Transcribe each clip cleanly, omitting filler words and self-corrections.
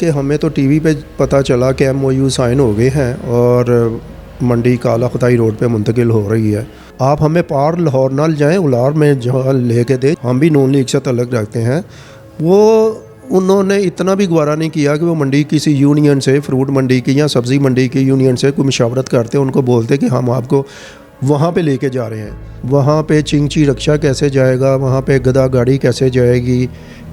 کہ ہمیں تو ٹی وی پہ پتہ چلا کہ ایم او یو سائن ہو گئے ہیں اور منڈی کالا خدائی روڈ پہ منتقل ہو رہی ہے۔ آپ ہمیں پار لاہور نہ جائیں، اولار میں جہاں لے کے دیں۔ ہم بھی نون لیگ سے تعلق رکھتے ہیں۔ انہوں نے اتنا بھی گوارا نہیں کیا کہ وہ منڈی کسی یونین سے، فروٹ منڈی کی یا سبزی منڈی کی یونین سے کوئی مشاورت کرتے، ان کو بولتے کہ ہم آپ کو وہاں پہ لے کے جا رہے ہیں۔ وہاں پہ چنگچی رکشہ کیسے جائے گا، وہاں پہ گدا گاڑی کیسے جائے گی،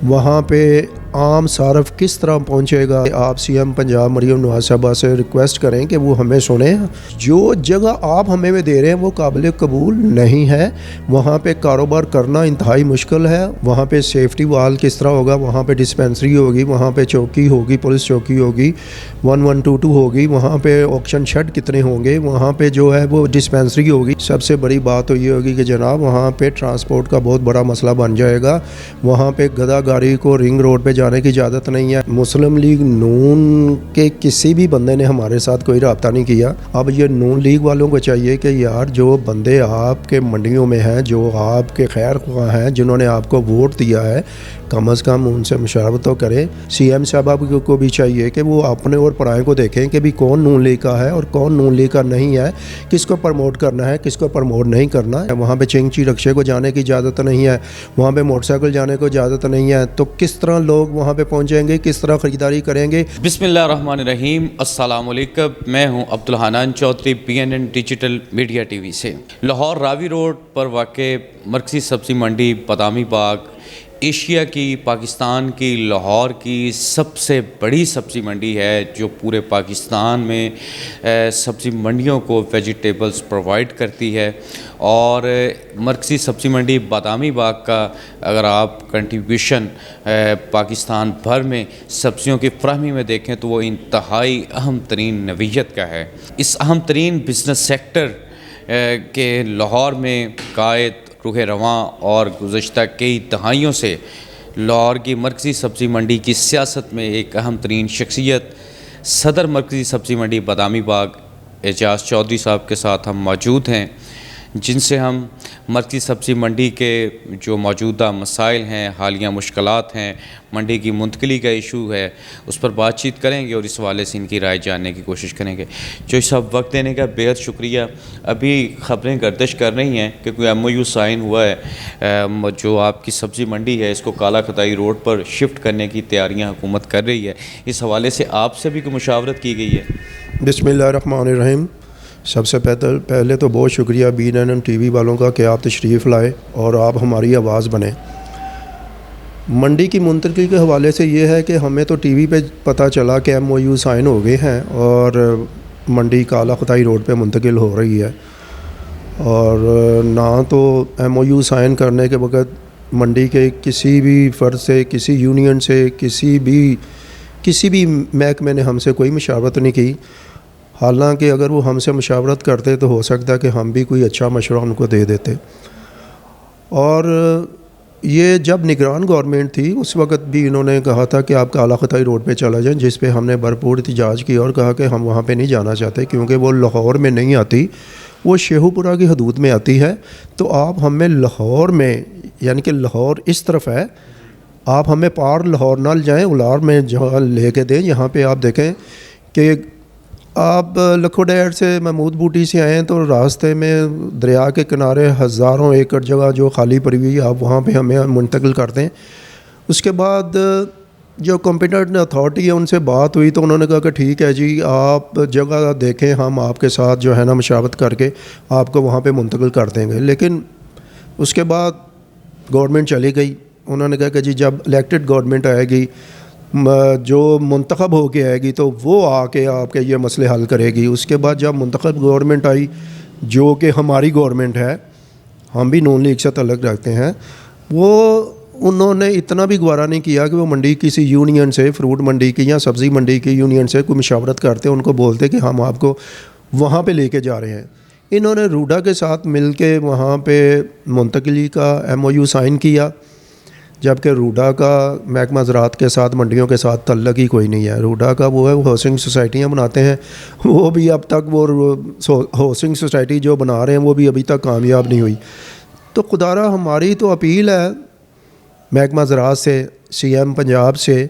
وہاں پہ عام صارف کس طرح پہنچے گا۔ آپ سی ایم پنجاب مریم نواز صاحبہ سے ریکویسٹ کریں کہ وہ ہمیں سنیں۔ جو جگہ آپ ہمیں دے رہے ہیں وہ قابل قبول نہیں ہے۔ وہاں پہ کاروبار کرنا انتہائی مشکل ہے۔ وہاں پہ سیفٹی وال کس طرح ہوگا، وہاں پہ ڈسپینسری ہوگی، وہاں پہ چوکی ہوگی، پولیس چوکی ہوگی، 1122 ہوگی، وہاں پہ آکشن شیڈ کتنے ہوں گے، وہاں پہ جو ہے وہ ڈسپینسری ہوگی۔ سب سے بڑی بات تو یہ ہوگی کہ جناب وہاں پہ ٹرانسپورٹ کا بہت بڑا مسئلہ بن جائے گا۔ وہاں پہ گدا گاڑی کو رنگ روڈ پہ جانے کی اجازت نہیں ہے۔ مسلم لیگ نون کے کسی بھی بندے نے ہمارے ساتھ کوئی رابطہ نہیں کیا۔ اب یہ نون لیگ والوں کو چاہیے کہ یار جو بندے آپ کے منڈیوں میں ہیں، جو آپ کے خیر خواہ ہیں، جنہوں نے آپ کو ووٹ دیا ہے، کم از کم ان سے مشاورت تو کریں۔ سی ایم صاحبہ کو بھی چاہیے کہ وہ اپنے اور پرائے کو دیکھیں کہ بھی کون نون لیگ کا ہے اور کون نون لیگ کا نہیں ہے، کس کو پروموٹ کرنا ہے، کس کو پروموٹ نہیں کرنا ہے۔ وہاں پہ چنگچی رکشے کو جانے کی اجازت نہیں ہے، وہاں پہ موٹر سائیکل جانے کو اجازت نہیں ہے، تو کس طرح لوگ وہاں پہ پہنچیں گے، کس طرح خریداری کریں گے؟ بسم اللہ الرحمن الرحیم۔ السلام علیکم، میں ہوں Abdul Hannan Chaudhry, PNN digital media T V سے۔ لاہور راوی روڈ پر واقع مرکزی سبزی منڈی بادامی باغ ایشیا کی، پاکستان کی، لاہور کی سب سے بڑی سبزی منڈی ہے، جو پورے پاکستان میں سبزی منڈیوں کو ویجیٹیبلز پرووائڈ کرتی ہے۔ اور مرکزی سبزی منڈی بادامی باغ کا اگر آپ کنٹریبیوشن پاکستان بھر میں سبزیوں کی فراہمی میں دیکھیں تو وہ انتہائی اہم ترین نوعیت کا ہے۔ اس اہم ترین بزنس سیکٹر کے لاہور میں قائد، روح رواں اور گزشتہ کئی دہائیوں سے لاہور کی مرکزی سبزی منڈی کی سیاست میں ایک اہم ترین شخصیت صدر مرکزی سبزی منڈی بادامی باغ اعجاز چودھری صاحب کے ساتھ ہم موجود ہیں، جن سے ہم مرکزی سبزی منڈی کے جو موجودہ مسائل ہیں، حالیہ مشکلات ہیں، منڈی کی منتقلی کا ایشو ہے، اس پر بات چیت کریں گے اور اس حوالے سے ان کی رائے جاننے کی کوشش کریں گے۔ جو سب وقت دینے کا بےحد شکریہ۔ ابھی خبریں گردش کر رہی ہیں کہ کوئی MOU سائن ہوا ہے، جو آپ کی سبزی منڈی ہے اس کو کالا خدائی روڈ پر شفٹ کرنے کی تیاریاں حکومت کر رہی ہے۔ اس حوالے سے آپ سے بھی کوئی مشاورت کی گئی ہے؟ بسم اللہ الرحمن الرحیم۔ سب سے پہلے تو بہت شکریہ PNN ٹی وی والوں کا کہ آپ تشریف لائے اور آپ ہماری آواز بنیں۔ منڈی کی منتقلی کے حوالے سے یہ ہے کہ ہمیں تو ٹی وی پہ پتہ چلا کہ MOU سائن ہو گئے ہیں اور منڈی کالا خدائی روڈ پہ منتقل ہو رہی ہے، اور نہ تو MOU سائن کرنے کے وقت منڈی کے کسی بھی فرد سے، کسی یونین سے، کسی بھی محکمے نے ہم سے کوئی مشاورت نہیں کی۔ حالانکہ اگر وہ ہم سے مشاورت کرتے تو ہو سکتا ہے کہ ہم بھی کوئی اچھا مشورہ ان کو دے دیتے۔ اور یہ جب نگران گورنمنٹ تھی اس وقت بھی انہوں نے کہا تھا کہ آپ کالا خدائی روڈ پہ چلا جائیں، جس پہ ہم نے بھرپور احتجاج کیا اور کہا کہ ہم وہاں پہ نہیں جانا چاہتے کیونکہ وہ لاہور میں نہیں آتی، وہ شیخو پورہ کی حدود میں آتی ہے۔ تو آپ ہمیں لاہور میں، یعنی کہ لاہور اس طرف ہے، آپ ہمیں پار لاہور نہ جائیں، اولار میں جہاں لے کے دیں۔ یہاں پہ آپ دیکھیں کہ آپ لکھو ڈیر سے محمود بوٹی سے آئیں تو راستے میں دریا کے کنارے ہزاروں ایکڑ جگہ جو خالی پڑی ہوئی ہے، آپ وہاں پہ ہمیں منتقل کر دیں۔ اس کے بعد جو کمپیٹنٹ اتھارٹی ہے ان سے بات ہوئی تو انہوں نے کہا کہ ٹھیک ہے جی، آپ جگہ دیکھیں، ہم آپ کے ساتھ جو ہے نا مشاورت کر کے آپ کو وہاں پہ منتقل کر دیں گے۔ لیکن اس کے بعد گورنمنٹ چلی گئی۔ انہوں نے کہا کہ جی جب الیکٹڈ گورنمنٹ آئے گی، جو منتخب ہو کے آئے گی تو وہ آ کے آپ کے یہ مسئلے حل کرے گی۔ اس کے بعد جب منتخب گورنمنٹ آئی جو کہ ہماری گورنمنٹ ہے، ہم بھی نون لیگ سے تعلق رکھتے ہیں، انہوں نے اتنا بھی گوارا نہیں کیا کہ وہ منڈی کسی یونین سے، فروٹ منڈی کی یا سبزی منڈی کی یونین سے کوئی مشاورت کرتے، ان کو بولتے کہ ہم آپ کو وہاں پہ لے کے جا رہے ہیں۔ انہوں نے روڈا کے ساتھ مل کے وہاں پہ منتقلی کا MOU سائن کیا، جبکہ روڈا کا محکمہ زراعت کے ساتھ، منڈیوں کے ساتھ تعلق ہی کوئی نہیں ہے۔ روڈا کا وہ ہے، وہ ہاؤسنگ سوسائٹیاں بناتے ہیں، وہ بھی اب تک وہ ہاؤسنگ سوسائٹی جو بنا رہے ہیں وہ بھی ابھی تک کامیاب نہیں ہوئی۔ تو خدارہ ہماری تو اپیل ہے محکمہ زراعت سے، CM پنجاب سے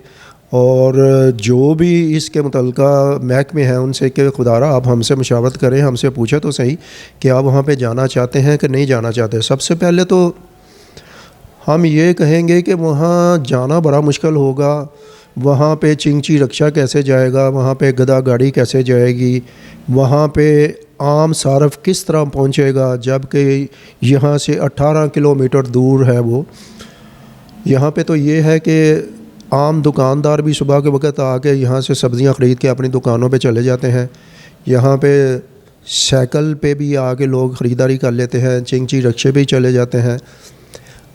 اور جو بھی اس کے متعلقہ محکمے ہیں ان سے کہ خدارہ آپ ہم سے مشاورت کریں, ہم سے پوچھیں تو صحیح کہ آپ وہاں پہ جانا چاہتے ہیں کہ نہیں جانا چاہتے. سب سے پہلے تو ہم یہ کہیں گے کہ وہاں جانا بڑا مشکل ہوگا. وہاں پہ چنگچی رکشا کیسے جائے گا, وہاں پہ گدا گاڑی کیسے جائے گی, وہاں پہ عام صارف کس طرح پہنچے گا, جب کہ یہاں سے 18 کلومیٹر دور ہے وہ. یہاں پہ تو یہ ہے کہ عام دکاندار بھی صبح کے وقت آ کے یہاں سے سبزیاں خرید کے اپنی دکانوں پہ چلے جاتے ہیں. یہاں پہ سائیکل پہ بھی آ کے لوگ خریداری کر لیتے ہیں, چنگچی رکشے پہ ہی چلے جاتے ہیں.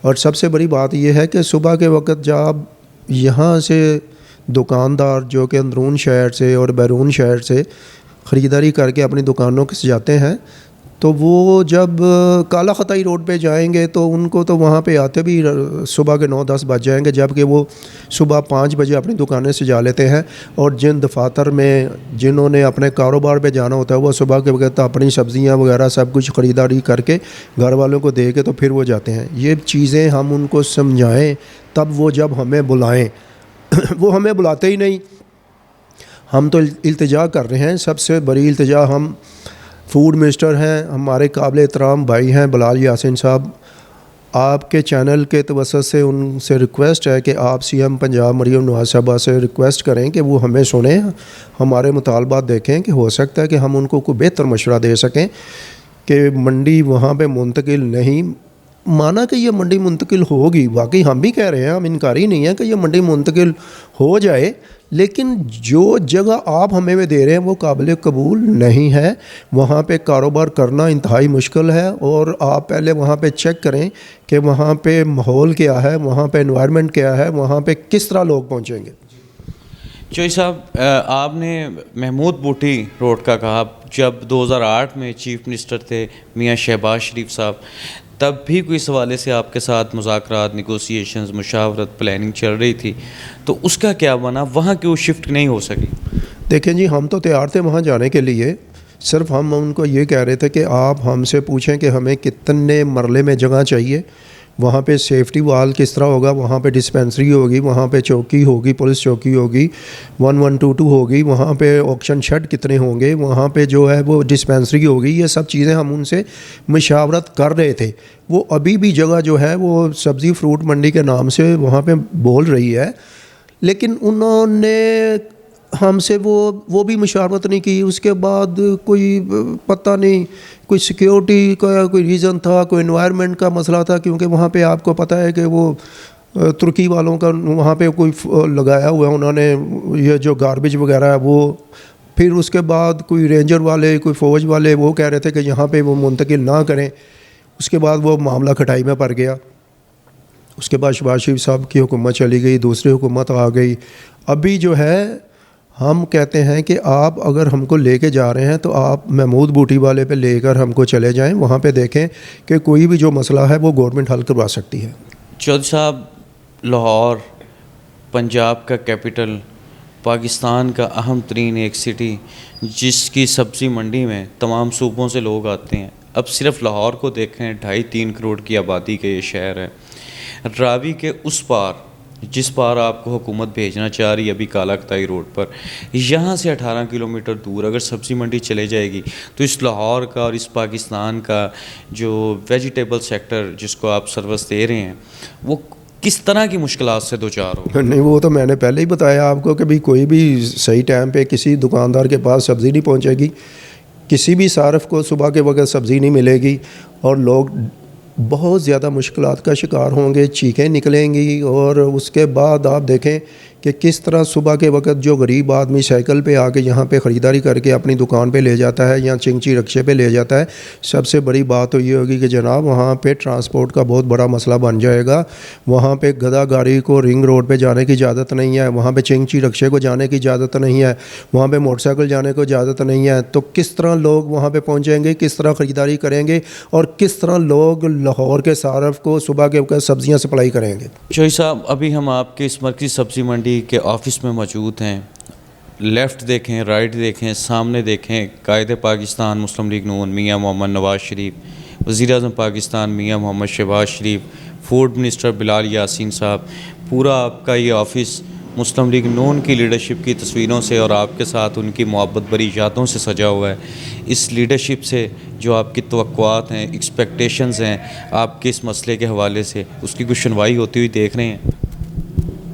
اور سب سے بڑی بات یہ ہے کہ صبح کے وقت جب یہاں سے دکاندار جو کہ اندرون شہر سے اور بیرون شہر سے خریداری کر کے اپنی دکانوں سے جاتے ہیں, تو وہ جب کالا خطائی روڈ پہ جائیں گے تو ان کو تو وہاں پہ آتے بھی صبح کے 9-10 بج جائیں گے, جب کہ وہ صبح 5 بجے اپنی دکانیں سجا لیتے ہیں. اور جن دفاتر میں جنہوں نے اپنے کاروبار پہ جانا ہوتا ہے وہ صبح کے وقت اپنی سبزیاں وغیرہ سب کچھ خریداری کر کے گھر والوں کو دے کے تو پھر وہ جاتے ہیں. یہ چیزیں ہم ان کو سمجھائیں تب وہ جب ہمیں بلائیں. وہ ہمیں بلاتے ہی نہیں. ہم تو التجا کر رہے ہیں, سب سے بڑی التجا ہم فوڈ منسٹر ہیں, ہمارے قابل احترام بھائی ہیں بلال یاسین صاحب, آپ کے چینل کے توسط سے ان سے ریکویسٹ ہے کہ آپ سی ایم پنجاب مریم نواز صاحبہ سے ریکویسٹ کریں کہ وہ ہمیں سنیں, ہمارے مطالبات دیکھیں کہ ہو سکتا ہے کہ ہم ان کو کوئی بہتر مشورہ دے سکیں کہ منڈی وہاں پہ منتقل نہیں. مانا کہ یہ منڈی منتقل ہوگی, واقعی ہم بھی کہہ رہے ہیں, ہم انکاری نہیں ہے کہ یہ منڈی منتقل ہو جائے, لیکن جو جگہ آپ ہمیں دے رہے ہیں وہ قابل قبول نہیں ہے. وہاں پہ کاروبار کرنا انتہائی مشکل ہے, اور آپ پہلے وہاں پہ چیک کریں کہ وہاں پہ ماحول کیا ہے, وہاں پہ انوائرمنٹ کیا ہے, وہاں پہ کس طرح لوگ پہنچیں گے. چوئی صاحب, آپ نے محمود بوٹی روڈ کا کہا. جب 2008 میں چیف منسٹر تھے میاں شہباز شریف صاحب, تب بھی کوئی اس حوالے سے آپ کے ساتھ مذاکرات, نیگوسیشنز, مشاورت, پلاننگ چل رہی تھی, تو اس کا کیا بنا؟ وہاں کیوں شفٹ نہیں ہو سکی؟ دیکھیں جی, ہم تو تیار تھے وہاں جانے کے لیے, صرف ہم ان کو یہ کہہ رہے تھے کہ آپ ہم سے پوچھیں کہ ہمیں کتنے مرلے میں جگہ چاہیے, وہاں پہ سیفٹی وال کس طرح ہوگا, وہاں پہ ڈسپینسری ہوگی, وہاں پہ چوکی ہوگی, پولیس چوکی ہوگی, 1122 ہوگی, وہاں پہ آکشن شیڈ کتنے ہوں گے, وہاں پہ جو ہے وہ ڈسپینسری ہوگی. یہ سب چیزیں ہم ان سے مشاورت کر رہے تھے. وہ ابھی بھی جگہ جو ہے وہ سبزی فروٹ منڈی کے نام سے وہاں پہ بول رہی ہے, لیکن انہوں نے ہم سے وہ بھی مشاورت نہیں کی. اس کے بعد کوئی پتہ نہیں, کوئی سیکیورٹی کا کوئی ریزن تھا, کوئی انوائرمنٹ کا مسئلہ تھا, کیونکہ وہاں پہ آپ کو پتہ ہے کہ وہ ترکی والوں کا وہاں پہ کوئی لگایا ہوا ہے انہوں نے, یہ جو گاربیج وغیرہ ہے وہ. پھر اس کے بعد کوئی رینجر والے, کوئی فوج والے وہ کہہ رہے تھے کہ یہاں پہ وہ منتقل نہ کریں. اس کے بعد وہ معاملہ کھٹائی میں پڑ گیا. اس کے بعد شہباز شریف صاحب کی حکومت چلی گئی, دوسری حکومت آ گئی. ابھی جو ہے ہم کہتے ہیں کہ آپ اگر ہم کو لے کے جا رہے ہیں تو آپ محمود بوٹی والے پہ لے کر ہم کو چلے جائیں, وہاں پہ دیکھیں کہ کوئی بھی جو مسئلہ ہے وہ گورنمنٹ حل کروا سکتی ہے. چودھری صاحب, لاہور پنجاب کا کیپٹل, پاکستان کا اہم ترین ایک سٹی, جس کی سبزی منڈی میں تمام صوبوں سے لوگ آتے ہیں. اب صرف لاہور کو دیکھیں, 2.5-3 کروڑ کی آبادی کا یہ شہر ہے. راوی کے اس پار جس پار آپ کو حکومت بھیجنا چاہ رہی ہے ابھی کالا خطائی روڈ پر, یہاں سے 18 کلومیٹر دور اگر سبزی منڈی چلے جائے گی تو اس لاہور کا اور اس پاکستان کا جو ویجیٹیبل سیکٹر جس کو آپ سروس دے رہے ہیں وہ کس طرح کی مشکلات سے دوچار ہو؟ نہیں, وہ تو میں نے پہلے ہی بتایا آپ کو کہ بھئی کوئی بھی صحیح ٹائم پہ کسی دکاندار کے پاس سبزی نہیں پہنچے گی, کسی بھی صارف کو صبح کے وقت سبزی نہیں ملے گی, اور لوگ بہت زیادہ مشکلات کا شکار ہوں گے, چیخیں نکلیں گی. اور اس کے بعد آپ دیکھیں کہ کس طرح صبح کے وقت جو غریب آدمی سائیکل پہ آ کے یہاں پہ خریداری کر کے اپنی دکان پہ لے جاتا ہے یا چنگچی رکشے پہ لے جاتا ہے. سب سے بڑی بات تو یہ ہوگی کہ جناب وہاں پہ ٹرانسپورٹ کا بہت بڑا مسئلہ بن جائے گا. وہاں پہ گدا گاڑی کو رنگ روڈ پہ جانے کی اجازت نہیں ہے, وہاں پہ چنگچی رکشے کو جانے کی اجازت نہیں ہے, وہاں پہ موٹر سائیکل جانے کو اجازت نہیں ہے. تو کس طرح لوگ وہاں پہ پہنچیں گے, کس طرح خریداری کریں گے, اور کس طرح لوگ لاہور کے صارف کو صبح کے وقت سبزیاں سپلائی کریں گے؟ چوئی صاحب, ابھی ہم آپ کے اس مرکزی سبزی منڈی کے آفس میں موجود ہیں. لیفٹ دیکھیں, رائٹ دیکھیں, سامنے دیکھیں, قائد پاکستان مسلم لیگ نون میاں محمد نواز شریف, وزیر اعظم پاکستان میاں محمد شہباز شریف, فوڈ منسٹر بلال یاسین صاحب, پورا آپ کا یہ آفس مسلم لیگ نون کی لیڈرشپ کی تصویروں سے اور آپ کے ساتھ ان کی محبت بری یادوں سے سجا ہوا ہے. اس لیڈرشپ سے جو آپ کی توقعات ہیں، ایکسپیکٹیشنز ہیں آپ کے اس مسئلے کے حوالے سے، اس کی کچھ سنوائی ہوتی ہوئی دیکھ رہے ہیں؟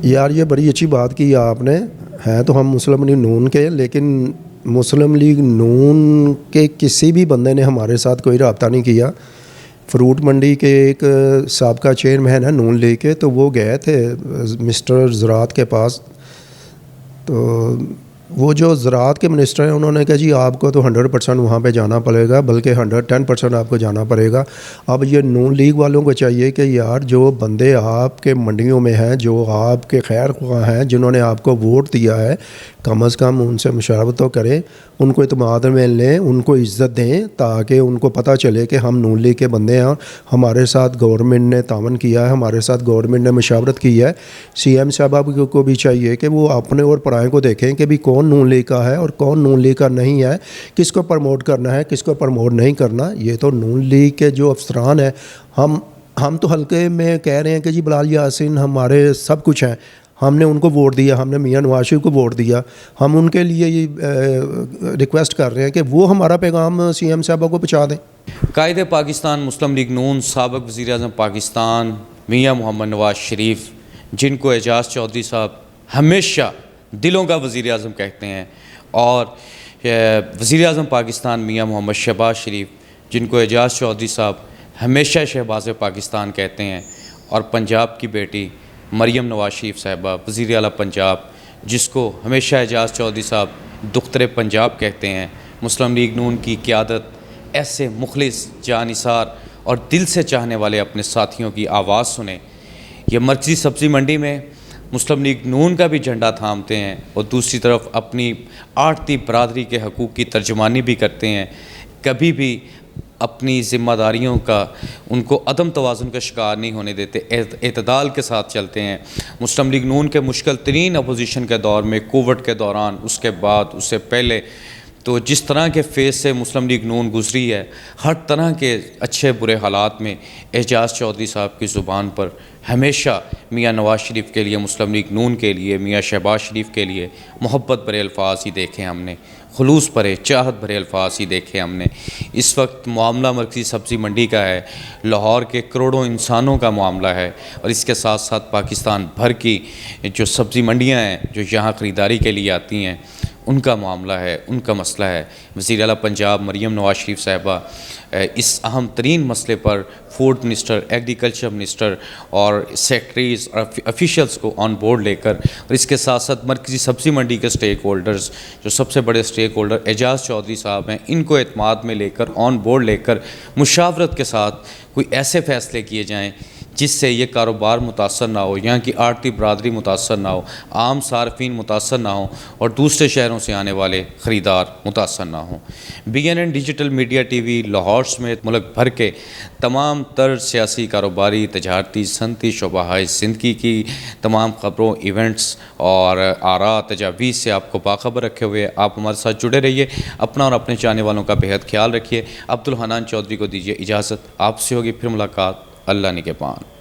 یار یہ بڑی اچھی بات کی آپ نے. ہیں تو ہم مسلم لیگ نون کے، لیکن مسلم لیگ نون کے کسی بھی بندے نے ہمارے ساتھ کوئی رابطہ نہیں کیا. فروٹ منڈی کے ایک سابقہ چیئرمین ہے نون لیگ کے، تو وہ گئے تھے مسٹر زراعت کے پاس. تو وہ جو زراعت کے منسٹر ہیں انہوں نے کہا جی آپ کو تو 100% وہاں پہ جانا پڑے گا، بلکہ 110% آپ کو جانا پڑے گا. اب یہ نون لیگ والوں کو چاہیے کہ یار جو بندے آپ کے منڈیوں میں ہیں، جو آپ کے خیر خواہ ہیں، جنہوں نے آپ کو ووٹ دیا ہے، کم از کم ان سے مشاورت تو کریں، ان کو اعتماد میں لیں، ان کو عزت دیں، تاکہ ان کو پتہ چلے کہ ہم نون لیگ کے بندے ہیں. ہمارے ساتھ گورنمنٹ نے تعاون کیا ہے، ہمارے ساتھ گورنمنٹ نے مشاورت کی ہے. سی ایم صاحبہ کو بھی چاہیے کہ وہ اپنے اور پرائے کو دیکھیں کہ بھی کون نون لیگ کا ہے اور کون نون لیگ کا نہیں ہے، کس کو پروموٹ کرنا ہے، کس کو پروموٹ نہیں کرنا. یہ تو نون لیگ کے جو افسران ہیں، ہم تو حلقے میں کہہ رہے ہیں کہ جی بلال یاسین ہمارے سب کچھ ہیں، ہم نے ان کو ووٹ دیا، ہم نے میاں نواز شریف کو ووٹ دیا. ہم ان کے لیے یہ ریکویسٹ کر رہے ہیں کہ وہ ہمارا پیغام سی ایم صاحبہ کو پہنچا دیں. قائد پاکستان مسلم لیگ نون، سابق وزیر اعظم پاکستان میاں محمد نواز شریف، جن کو اعجاز چودھری صاحب ہمیشہ دلوں کا وزیر اعظم کہتے ہیں، اور وزیر اعظم پاکستان میاں محمد شہباز شریف، جن کو اعجاز چودھری صاحب ہمیشہ شہباز پاکستان کہتے ہیں، اور پنجاب کی بیٹی مریم نواز شریف صاحبہ وزیر اعلیٰ پنجاب، جس کو ہمیشہ اعجاز چودھری صاحب دختر پنجاب کہتے ہیں. مسلم لیگ نون کی قیادت ایسے مخلص، جانثار اور دل سے چاہنے والے اپنے ساتھیوں کی آواز سنیں. یہ مرکزی سبزی منڈی میں مسلم لیگ نون کا بھی جھنڈا تھامتے ہیں اور دوسری طرف اپنی آڑتی برادری کے حقوق کی ترجمانی بھی کرتے ہیں. کبھی بھی اپنی ذمہ داریوں کا، ان کو عدم توازن کا شکار نہیں ہونے دیتے، اعتدال کے ساتھ چلتے ہیں. مسلم لیگ نون کے مشکل ترین اپوزیشن کے دور میں، کووڈ کے دوران، اس کے بعد، اس سے پہلے، تو جس طرح کے فیز سے مسلم لیگ نون گزری ہے، ہر طرح کے اچھے برے حالات میں اعجاز چودھری صاحب کی زبان پر ہمیشہ میاں نواز شریف کے لیے، مسلم لیگ نون کے لیے، میاں شہباز شریف کے لیے محبت بھرے الفاظ ہی دیکھے ہم نے، خلوص بھرے، چاہت بھرے الفاظ ہی دیکھے ہم نے. اس وقت معاملہ مرکزی سبزی منڈی کا ہے، لاہور کے کروڑوں انسانوں کا معاملہ ہے، اور اس کے ساتھ ساتھ پاکستان بھر کی جو سبزی منڈیاں ہیں جو یہاں خریداری کے لیے آتی ہیں، ان کا معاملہ ہے، ان کا مسئلہ ہے. وزیر اعلیٰ پنجاب مریم نواز شریف صاحبہ اس اہم ترین مسئلے پر فوڈ منسٹر، ایگریکلچر منسٹر اور سیکٹریز اور افیشلز کو آن بورڈ لے کر، اور اس کے ساتھ ساتھ مرکزی سبزی منڈی کے سٹیک ہولڈرز، جو سب سے بڑے سٹیک ہولڈر اعجاز چودھری صاحب ہیں، ان کو اعتماد میں لے کر، آن بورڈ لے کر، مشاورت کے ساتھ کوئی ایسے فیصلے کیے جائیں جس سے یہ کاروبار متاثر نہ ہو، یہاں کی آڑتی برادری متاثر نہ ہو، عام صارفین متاثر نہ ہوں، اور دوسرے شہروں سے آنے والے خریدار متاثر نہ ہوں. BNN ڈیجیٹل میڈیا ٹی وی لاہور سمیت ملک بھر کے تمام تر سیاسی، کاروباری، تجارتی، صنعتی شعبہ زندگی کی تمام خبروں، ایونٹس اور آراء، تجاویز سے آپ کو باخبر رکھے ہوئے آپ ہمارے ساتھ جڑے رہیے. اپنا اور اپنے چاہنے والوں کا بہت خیال رکھیے. عبدالحنان چودھری کو دیجیے اجازت. آپ سے ہوگی پھر ملاقات. اللہ نگہبان.